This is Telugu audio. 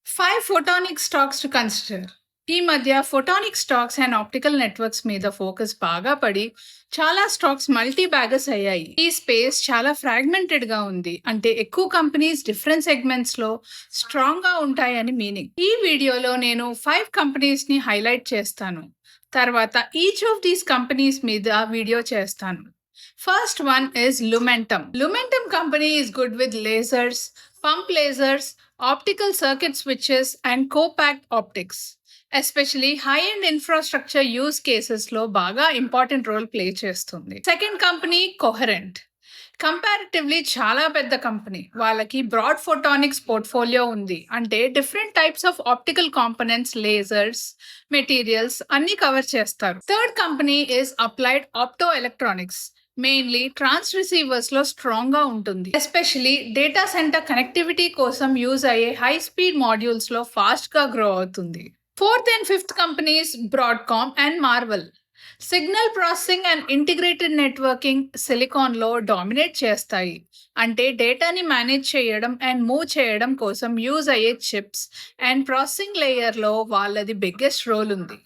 5 photonic stocks to consider. ఈ మధ్య photonic stocks and optical networks మీద ఫోకస్ బాగా పడి చాలా స్టాక్స్ మల్టీ బ్యాగర్స్ అయ్యాయి. ఈ స్పేస్ చాలా ఫ్రాగ్మెంటెడ్ గా ఉంది, అంటే ఎక్కువ కంపెనీస్ డిఫరెంట్ సెగ్మెంట్స్ లో స్ట్రాంగ్ గా ఉంటాయని మీనింగ్. ఈ వీడియోలో నేను 5 కంపెనీస్ ని హైలైట్ చేస్తాను, తర్వాత ఈచ్ ఆఫ్ దీస్ కంపెనీస్ మీద వీడియో చేస్తాను. First one is Lumentum. Lumentum company is good with lasers, pump lasers, optical circuit switches, and co-packed optics. Especially high and infrastructure use cases లో బాగా ఇంపార్టెంట్ రోల్ ప్లే చేస్తుంది. Second company coherent. కంపారిటివ్లీ చాలా పెద్ద కంపెనీ. వాళ్ళకి బ్రాడ్ ఫోటానిక్స్ పోర్ట్ఫోలియో ఉంది, అంటే different types of optical components, lasers, materials అన్ని కవర్ చేస్తారు. Third company is applied optoelectronics. Mainly transceivers లో స్ట్రాంగ్ గా ఉంటుంది, ఎస్పెషలీ డేటా సెంటర్ కనెక్టివిటీ కోసం యూజ్ అయ్యే హై స్పీడ్ మాడ్యూల్స్ లో ఫాస్ట్ గా గ్రో అవుతుంది. Fourth and fifth companies Broadcom and Marvell. Signal processing and integrated networking silicon లో డామినేట్ చేస్తాయి, అంటే డేటాని మేనేజ్ చేయడం అండ్ మూవ్ చేయడం కోసం యూజ్ అయ్యే చిప్స్ అండ్ ప్రాసెసింగ్ లేయర్ లో వాళ్ళది బిగ్గెస్ట్ రోల్ ఉంది.